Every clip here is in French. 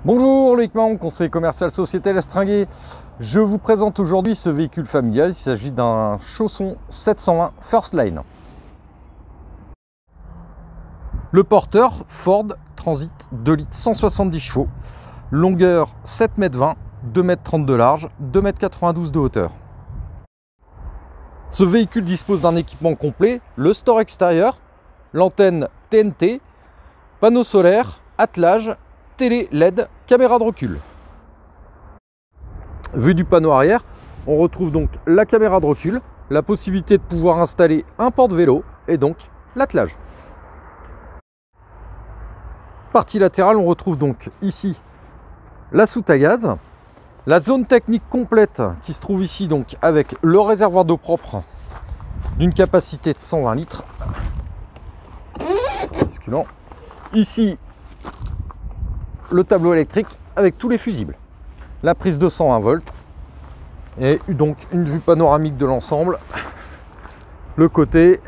Bonjour, Loïc Mahon, conseiller commercial Société Lestringuet. Je vous présente aujourd'hui ce véhicule familial. Il s'agit d'un Chausson 720 First Line. Le porteur Ford Transit 2 litres 170 chevaux, longueur 7,20 m, 2,30 m de large, 2,92 m de hauteur. Ce véhicule dispose d'un équipement complet, le store extérieur, l'antenne TNT, panneau solaire, attelage, télé LED, caméra de recul. Vue du panneau arrière, on retrouve donc la caméra de recul, la possibilité de pouvoir installer un porte-vélo et donc l'attelage. Partie latérale, on retrouve donc ici la soute à gaz, la zone technique complète qui se trouve ici donc avec le réservoir d'eau propre d'une capacité de 120 litres. Ici, le tableau électrique avec tous les fusibles, la prise de 120 volts et donc une vue panoramique de l'ensemble, le côté,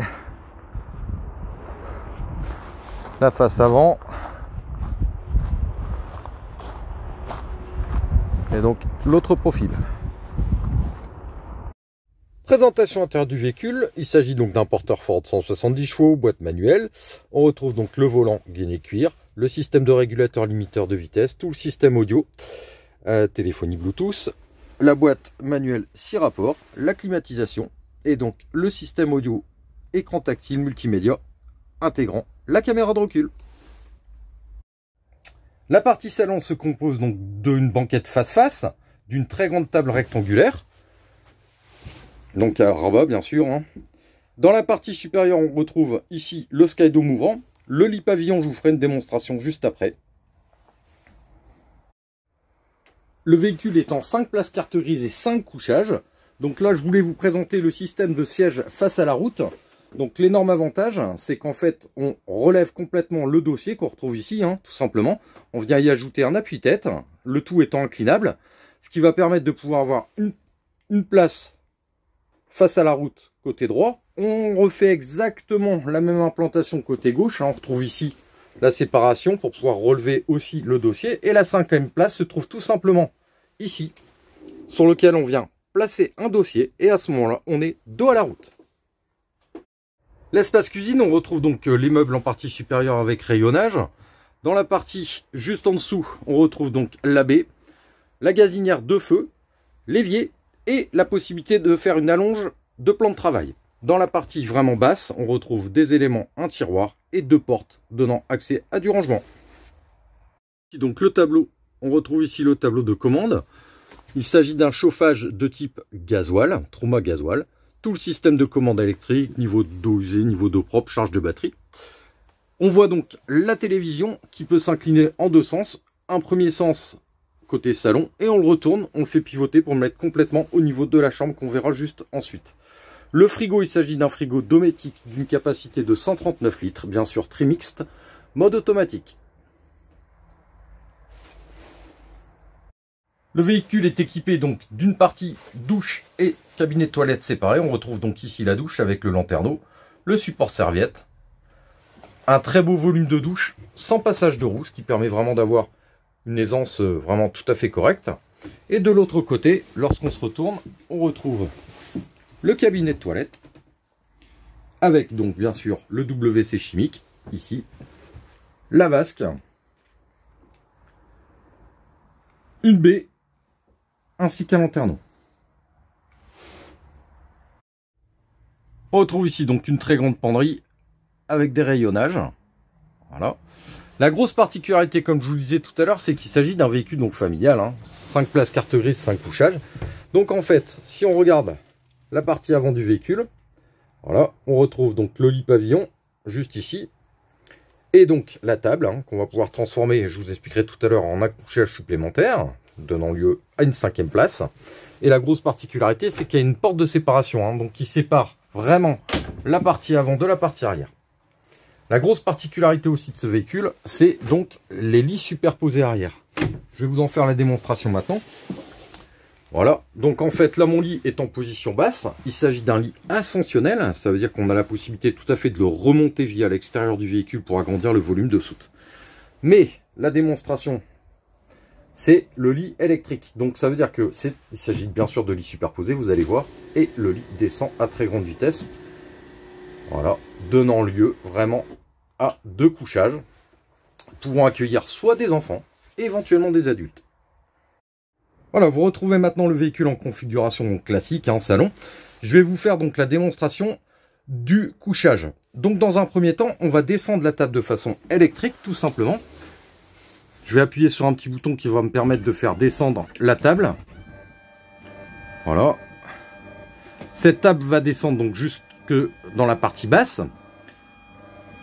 la face avant et donc l'autre profil. Présentation intérieure du véhicule, il s'agit donc d'un porteur Ford 170 chevaux, boîte manuelle. On retrouve donc le volant gainé cuir, le système de régulateur limiteur de vitesse, tout le système audio, téléphonie Bluetooth, la boîte manuelle 6 rapports, la climatisation et donc le système audio écran tactile multimédia intégrant la caméra de recul. La partie salon se compose donc d'une banquette face-face, d'une très grande table rectangulaire, donc à rabat bien sûr. Dans la partie supérieure, on retrouve ici le skydo mouvant, le lit pavillon, je vous ferai une démonstration juste après. Le véhicule est en 5 places carte grise et 5 couchages. Donc là, je voulais vous présenter le système de siège face à la route. Donc l'énorme avantage, c'est qu'en fait, on relève complètement le dossier qu'on retrouve ici, tout simplement. On vient y ajouter un appuie-tête, le tout étant inclinable, ce qui va permettre de pouvoir avoir une place face à la route côté droit. On refait exactement la même implantation côté gauche. On retrouve ici la séparation pour pouvoir relever aussi le dossier. Et la 5e place se trouve tout simplement ici, sur lequel on vient placer un dossier. Et à ce moment-là, on est dos à la route. L'espace cuisine, on retrouve donc les meubles en partie supérieure avec rayonnage. Dans la partie juste en dessous, on retrouve donc la baie, la gazinière de feu, l'évier et la possibilité de faire une allonge de plan de travail. Dans la partie vraiment basse, on retrouve des éléments, un tiroir et 2 portes donnant accès à du rangement. Donc le tableau, on retrouve ici le tableau de commande. Il s'agit d'un chauffage de type gasoil, Truma gasoil. Tout le système de commande électrique, niveau d'eau usée, niveau d'eau propre, charge de batterie. On voit donc la télévision qui peut s'incliner en 2 sens. Un premier sens côté salon et on le retourne, on le fait pivoter pour le mettre complètement au niveau de la chambre qu'on verra juste ensuite. Le frigo, il s'agit d'un frigo Dometic d'une capacité de 139 litres, bien sûr très mixte, mode automatique. Le véhicule est équipé donc d'une partie douche et cabinet de toilette séparé. On retrouve donc ici la douche avec le lanterneau, le support serviette, un très beau volume de douche sans passage de roue, ce qui permet vraiment d'avoir une aisance vraiment tout à fait correcte. Et de l'autre côté, lorsqu'on se retourne, on retrouve le cabinet de toilette avec donc bien sûr le WC chimique ici, la vasque, une baie ainsi qu'un lanterneau. On retrouve ici donc une très grande penderie avec des rayonnages. Voilà. La grosse particularité, comme je vous le disais tout à l'heure, c'est qu'il s'agit d'un véhicule donc familial. 5 places carte grise, 5 couchages. Donc en fait, si on regarde la partie avant du véhicule, voilà, on retrouve donc le lit pavillon juste ici. Et donc la table qu'on va pouvoir transformer, je vous expliquerai tout à l'heure, en un couchage supplémentaire, donnant lieu à une 5e place. Et la grosse particularité, c'est qu'il y a une porte de séparation, donc qui sépare vraiment la partie avant de la partie arrière. La grosse particularité aussi de ce véhicule, c'est donc les lits superposés arrière. Je vais vous en faire la démonstration maintenant. Voilà, donc en fait là mon lit est en position basse, il s'agit d'un lit ascensionnel, ça veut dire qu'on a la possibilité tout à fait de le remonter via l'extérieur du véhicule pour agrandir le volume de soute. Mais la démonstration c'est le lit électrique. Donc ça veut dire que il s'agit bien sûr de lits superposés, vous allez voir. Et le lit descend à très grande vitesse. Voilà, donnant lieu vraiment à 2 couchages, pouvant accueillir soit des enfants, et éventuellement des adultes. Voilà, vous retrouvez maintenant le véhicule en configuration donc classique, salon. Je vais vous faire donc la démonstration du couchage. Donc dans un premier temps, on va descendre la table de façon électrique, tout simplement. Je vais appuyer sur un petit bouton qui va me permettre de faire descendre la table. Voilà. Cette table va descendre donc jusque dans la partie basse.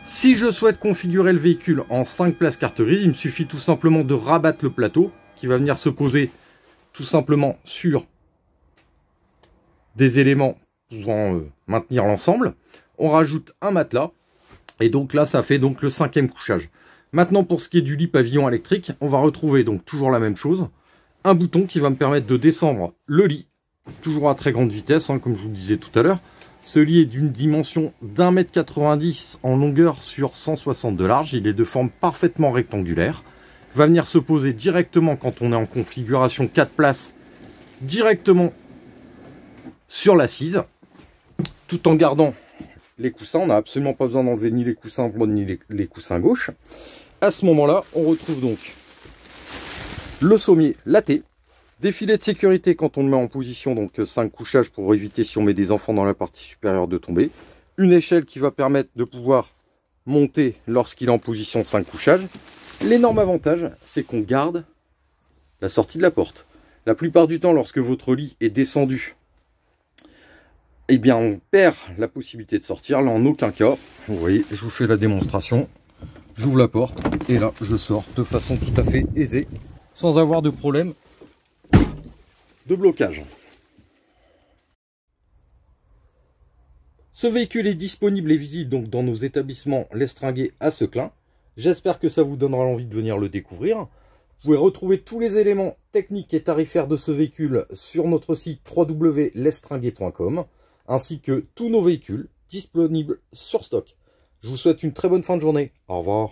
Si je souhaite configurer le véhicule en 5 places carte grise, il me suffit tout simplement de rabattre le plateau qui va venir se poser tout simplement sur des éléments pouvant maintenir l'ensemble. On rajoute un matelas et donc là ça fait donc le 5e couchage. Maintenant pour ce qui est du lit pavillon électrique, on va retrouver donc toujours la même chose. Un bouton qui va me permettre de descendre le lit, toujours à très grande vitesse, comme je vous le disais tout à l'heure. Ce lit est d'une dimension d'1,90 m en longueur sur 160 de large. Il est de forme parfaitement rectangulaire. Il va venir se poser directement quand on est en configuration 4 places, directement sur l'assise, tout en gardant les coussins. On n'a absolument pas besoin d'enlever ni les coussins droits ni les coussins gauche. À ce moment-là, on retrouve donc le sommier latté. Des filets de sécurité quand on le met en position, donc 5 couchages pour éviter si on met des enfants dans la partie supérieure de tomber. Une échelle qui va permettre de pouvoir monter lorsqu'il est en position 5 couchages. L'énorme avantage, c'est qu'on garde la sortie de la porte. La plupart du temps, lorsque votre lit est descendu, eh bien on perd la possibilité de sortir. Là, en aucun cas. Vous voyez, je vous fais la démonstration. J'ouvre la porte et là, je sors de façon tout à fait aisée, sans avoir de problème de blocage. Ce véhicule est disponible et visible donc dans nos établissements L'Estringuet à Seclin. J'espère que ça vous donnera l'envie de venir le découvrir. Vous pouvez retrouver tous les éléments techniques et tarifaires de ce véhicule sur notre site www.lestringuet.com, ainsi que tous nos véhicules disponibles sur stock. Je vous souhaite une très bonne fin de journée. Au revoir.